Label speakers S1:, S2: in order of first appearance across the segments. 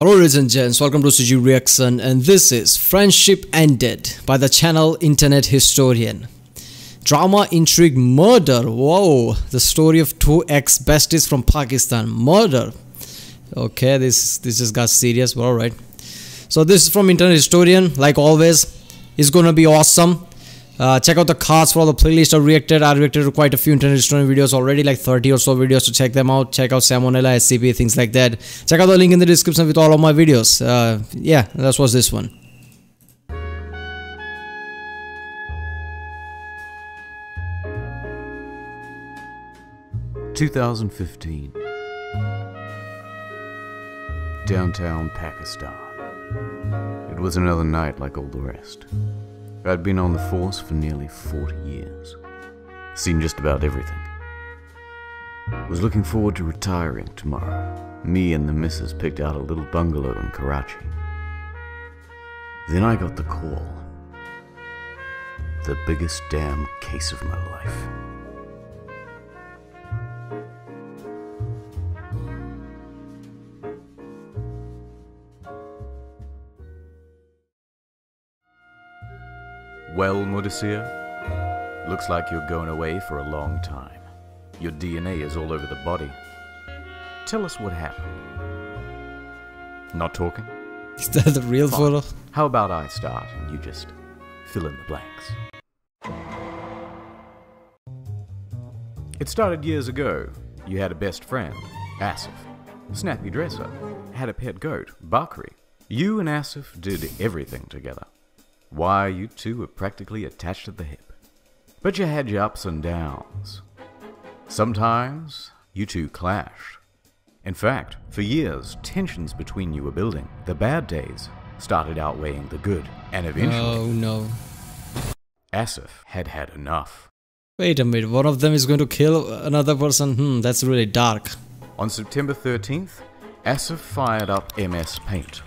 S1: Hello ladies and gents, welcome to CG Reaction, and this is Friendship Ended by the channel Internet Historian. Drama, intrigue, murder. Whoa, the story of two ex-besties from Pakistan. Murder. Okay, this just got serious, but alright. So this is from Internet Historian. Like always, it's gonna be awesome. Check out the cards for all the playlists I reacted to quite a few Internet Historian videos already, like 30 or so videos, to check them out. Check out Salmonella, SCP, things like that. Check out the link in the description with all of my videos. Yeah, that's what's this one.
S2: (2015) Downtown Pakistan. It was another night like all the rest. I'd been on the force for nearly 40 years. Seen just about everything. Was looking forward to retiring tomorrow. Me and the missus picked out a little bungalow in Karachi. Then I got the call. The biggest damn case of my life. Well, Mudassir, looks like you're going away for a long time. Your DNA is all over the body. Tell us what happened. Not talking?
S1: Is that the real photo?
S2: How about I start and you just fill in the blanks? It started years ago. You had a best friend, Asif. Snappy dresser. Had a pet goat, Bakri. You and Asif did everything together. Why, you two were practically attached at the hip. But you had your ups and downs. Sometimes, you two clashed. In fact, for years, tensions between you were building. The bad days started outweighing the good, and eventually...
S1: Oh no.
S2: Asif had had enough.
S1: Wait a minute, one of them is going to kill another person? That's really dark.
S2: On September 13th, Asif fired up MS Paint.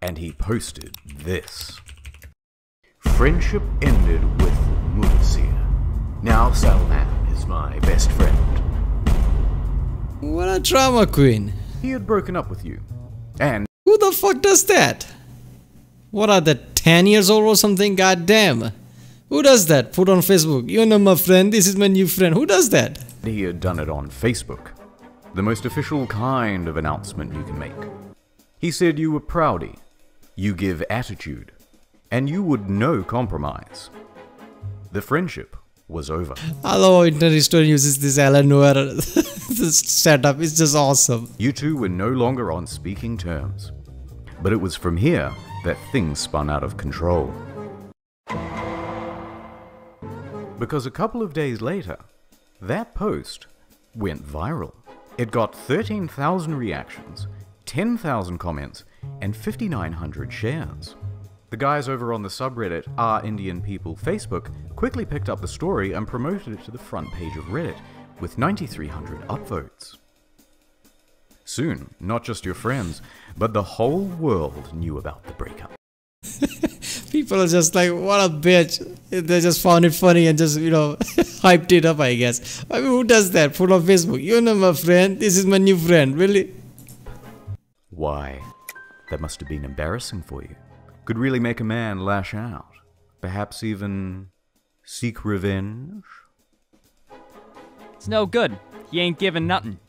S2: And he posted this. Friendship ended with Mudassir. Now Salman is my best friend.
S1: What a drama queen.
S2: He had broken up with you. And
S1: Who the fuck does that? What are they, 10 years old or something? God damn. Who does that? Put on Facebook. You know my friend, this is my new friend. Who does that?
S2: he had done it on Facebook. The most official kind of announcement you can make. He said you were proudy. You give attitude, and you would no compromise. The friendship was over.
S1: I love how Internet Historian uses this Alan Noir this setup. It's just awesome.
S2: You two were no longer on speaking terms. But it was from here that things spun out of control. Because a couple of days later, that post went viral. It got 13,000 reactions, 10,000 comments, and 5,900 shares. The guys over on the subreddit Are Indian People Facebook quickly picked up the story and promoted it to the front page of Reddit with 9,300 upvotes. Soon, not just your friends, but the whole world knew about the breakup.
S1: People are just like, what a bitch. They just found it funny and just, hyped it up, I guess. I mean, who does that? Put on Facebook. You know my friend, this is my new friend. Really?
S2: Why? That must have been embarrassing for you. Could really make a man lash out. Perhaps even seek revenge?
S3: It's no good. He ain't giving nothing.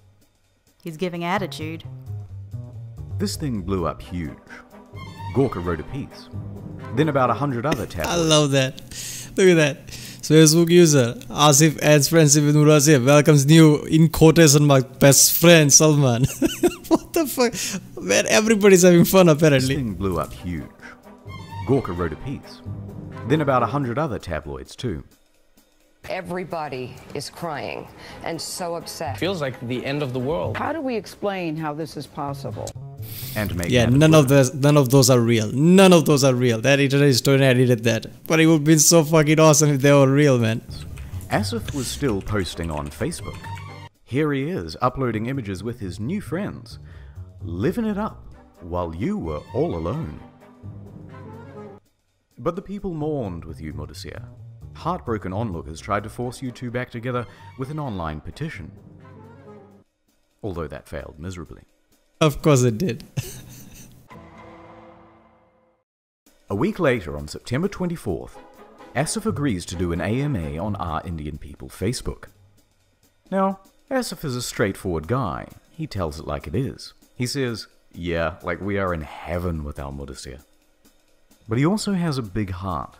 S4: He's giving attitude.
S2: This thing blew up huge. Gorka wrote a piece. Then about 100 other tabloids.
S1: I love that. Look at that. Facebook user Asif adds friendship with Mudassir, welcomes new in quotation mark best friend Salman. What the fuck? Man, everybody's having fun apparently.
S2: This thing blew up huge. Gorka wrote a piece. Then about 100 other tabloids too.
S5: Everybody is crying and so upset.
S6: Feels like the end of the world.
S7: How do we explain how this is possible?
S2: And to make
S1: none of those are real. None of those are real. That Internet Historian edited that. But it would have been so fucking awesome if they were real, man.
S2: Asif was still posting on Facebook. Here he is, uploading images with his new friends, living it up, while you were all alone. But the people mourned with you, Mudassir. Heartbroken onlookers tried to force you two back together with an online petition. although that failed miserably.
S1: Of course it did.
S2: A week later, on September 24th, Asif agrees to do an AMA on Our Indian People Facebook. Now, Asif is a straightforward guy. He tells it like it is. He says, yeah, like we are in heaven with our Mudasir. But he also has a big heart.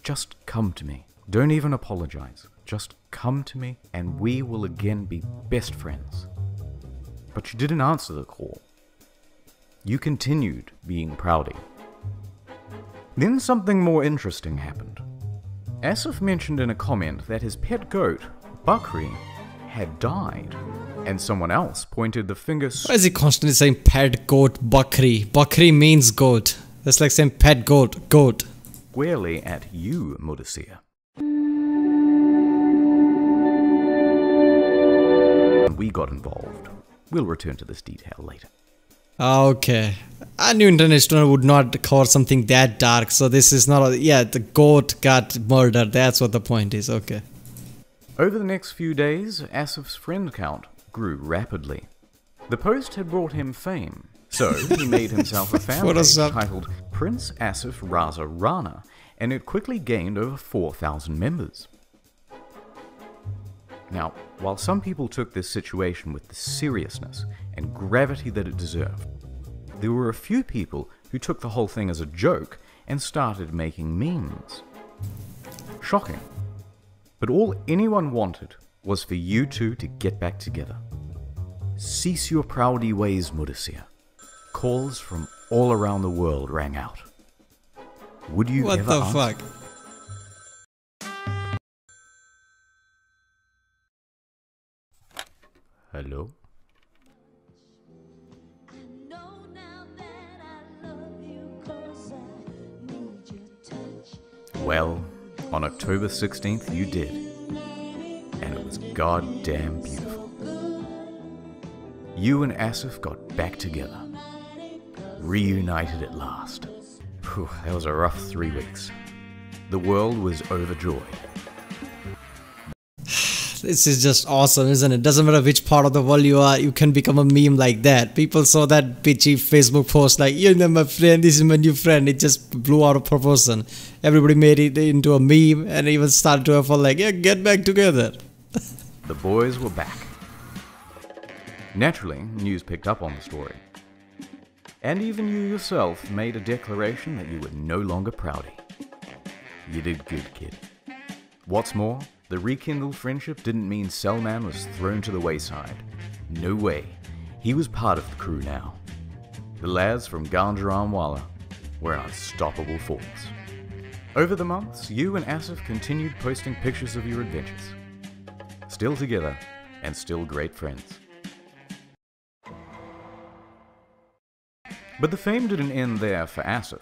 S2: Just come to me. Don't even apologize. Just come to me and we will again be best friends. But you didn't answer the call. You continued being proudy. Then something more interesting happened. Asif mentioned in a comment that his pet goat, Bakri, had died, and someone else pointed the finger.
S1: Why is he constantly saying pet goat Bakri? Bakri means goat. That's like saying pet goat, goat.
S2: Squarely at you, Mudasir. And we got involved. We'll return to this detail later.
S1: Okay. I knew Internet Stoner would not cover something that dark, so this is not yeah, the goat got murdered, that's what the point is, okay.
S2: Over the next few days, Asif's friend count grew rapidly. The post had brought him fame, so he made himself a fan page titled Prince Asif Raza Rana, and it quickly gained over 4,000 members. Now, while some people took this situation with the seriousness and gravity that it deserved, there were a few people who took the whole thing as a joke and started making memes. Shocking. But all anyone wanted was for you two to get back together. Cease your proudy ways, Mudasir. Calls from all around the world rang out. Would you ever ask?
S1: What the fuck?
S2: Hello? Well, on October 16th you did. And it was goddamn beautiful. You and Asif got back together. Reunited at last. Whew, that was a rough 3 weeks. The world was overjoyed.
S1: This is just awesome, isn't it? Doesn't matter which part of the world you are, you can become a meme like that. People saw that bitchy Facebook post like, you're not my friend, this is my new friend. It just blew out of proportion. Everybody made it into a meme and even started to have fun like, yeah, get back together.
S2: The boys were back. Naturally, news picked up on the story. And even you yourself made a declaration that you were no longer proudy. You did good, kid. What's more, the rekindled friendship didn't mean Salman was thrown to the wayside. No way. He was part of the crew now. The lads from Ganjaramwala were an unstoppable force. Over the months, you and Asif continued posting pictures of your adventures. Still together, and still great friends. But the fame didn't end there for Asif.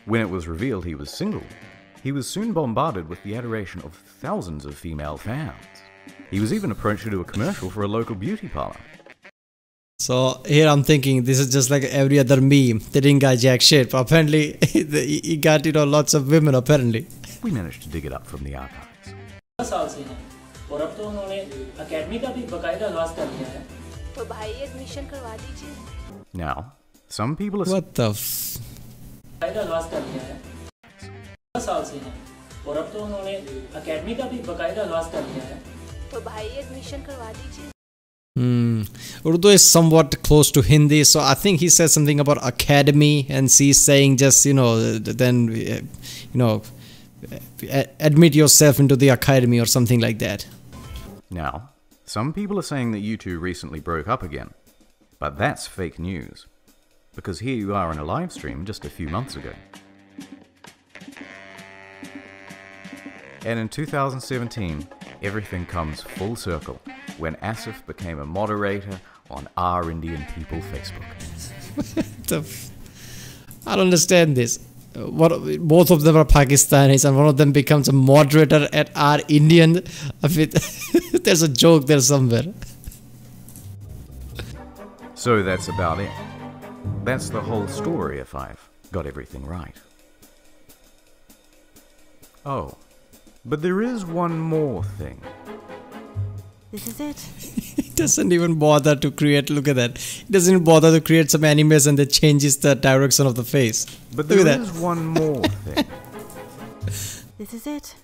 S2: When it was revealed he was single, he was soon bombarded with the adoration of thousands of female fans. He was even approached to do a commercial for a local beauty parlor.
S1: So here I'm thinking this is just like every other meme. They didn't get jack shit, but apparently he got, you know, lots of women apparently.
S2: We managed to dig it up from the archives.
S6: साल से हैं और अब तो उन्होंने academy का भी बकायदा लॉस कर दिया है
S8: तो भाई एडमिशन करवा दीजिए
S2: Now, some people are...
S1: What the
S6: बकायदा लॉस कर दिया है साल से हैं और अब तो उन्होंने एकेडमी का भी बकायदा लॉस कर दिया है
S8: तो भाई एडमिशन करवा दीजिए
S1: Urdu is somewhat close to Hindi, so I think he says something about academy, and she's saying just, you know, then, you know, admit yourself into the academy or something like that.
S2: Now, some people are saying that you two recently broke up again, but that's fake news, because here you are in a live stream just a few months ago. And in 2017, everything comes full circle when Asif became a moderator on Our Indian People Facebook.
S1: I don't understand this. Both of them are Pakistanis and one of them becomes a moderator at Our Indian. There's a joke there somewhere.
S2: So that's about it. That's the whole story if I've got everything right. Oh, but there is one more thing.
S4: This is it.
S1: He doesn't even bother to create, look at that. He doesn't even bother to create some animation that changes the direction of the face.
S2: But
S1: Look at
S2: there
S1: that.
S2: is one more thing.
S4: This is it.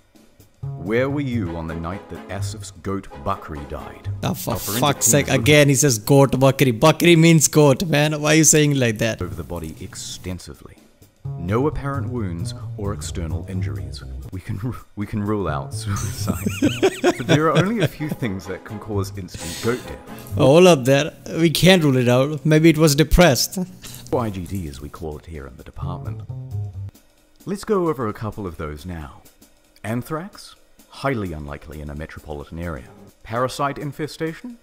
S2: Where were you on the night that Asif's goat Bakri died?
S1: Oh, for
S2: Our forensic
S1: fuck's sake,
S2: teams looked
S1: again he says goat Bakri. Bakri means goat, man. Why are you saying it like that?
S2: over the body extensively. No apparent wounds or external injuries. We can rule out suicide. But there are only a few things that can cause instant goat death.
S1: Hold up there. We can't rule it out. Maybe it was depressed.
S2: Or IGD as we call it here in the department. Let's go over a couple of those now. Anthrax? Highly unlikely in a metropolitan area. Parasite infestation?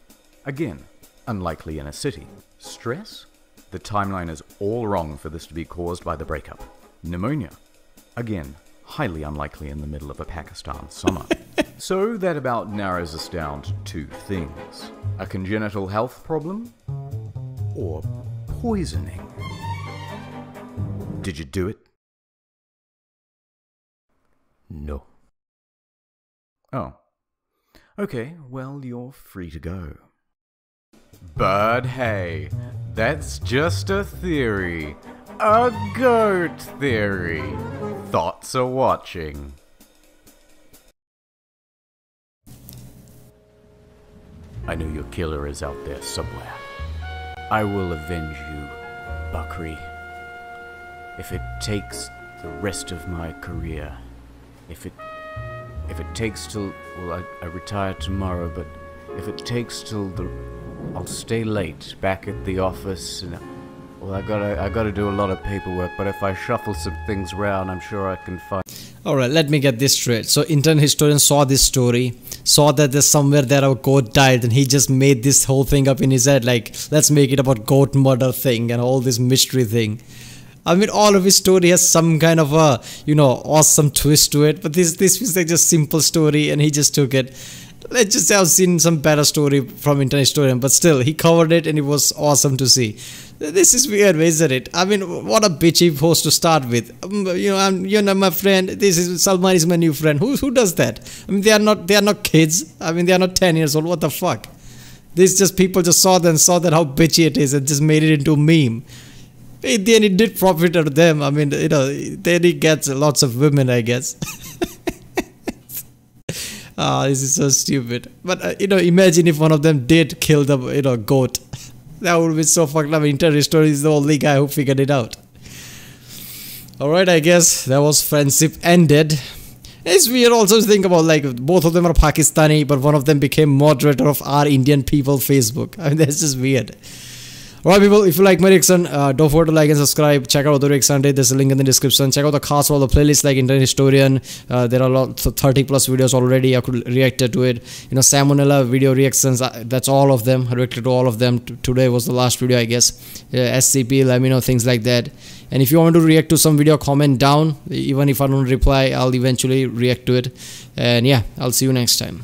S2: Again, unlikely in a city. Stress? The timeline is all wrong for this to be caused by the breakup. Pneumonia? Again, highly unlikely in the middle of a Pakistan summer. So that about narrows us down to two things. A congenital health problem? Or poisoning? Did you do it? No. Oh. Okay, well, you're free to go. But hey, that's just a theory. A goat theory. Thoughts are watching. I know your killer is out there somewhere. I will avenge you, Bakri. If it takes the rest of my career. If it takes till, well, I retire tomorrow, but if it takes till I'll stay late back at the office, and well, I gotta do a lot of paperwork, but if I shuffle some things around, I'm sure I can find.
S1: Alright, let me get this straight. So internet historian saw this story, saw that there's somewhere there a goat died, and he just made this whole thing up in his head, like, let's make it about goat murder thing and all this mystery thing. I mean, all of his story has some kind of a, you know, awesome twist to it, but this was like just simple story and he just took it. Let's just say I've seen some better story from internet historian, but still, he covered it and it was awesome to see. This is weird, isn't it? I mean, what a bitchy post to start with. You know, you're not my friend. This is Salman is my new friend. Who does that? I mean, they are not kids. I mean, they are not 10 years old. What the fuck? This just people just saw that how bitchy it is and just made it into a meme. Then it did profit out of them. I mean, you know, then he gets lots of women, I guess. This is so stupid. But you know, imagine if one of them did kill the, you know, goat. That would be so fucked up. Internet story is the only guy who figured it out. Alright, I guess that was Friendship Ended. It's weird also to think about, like, both of them are Pakistani, but one of them became moderator of our Indian people Facebook. I mean, that's just weird. Alright people, if you like my reaction, don't forget to like and subscribe. Check out the reaction date, there's a link in the description. Check out the cast of all the playlists like Internet Historian. There are lots of 30 plus videos already. I could react to it. You know, Salmonella video reactions, that's all of them. I reacted to all of them. Today was the last video, I guess. SCP, let me know, things like that. And if you want to react to some video, comment down. Even if I don't reply, I'll eventually react to it. And yeah, I'll see you next time.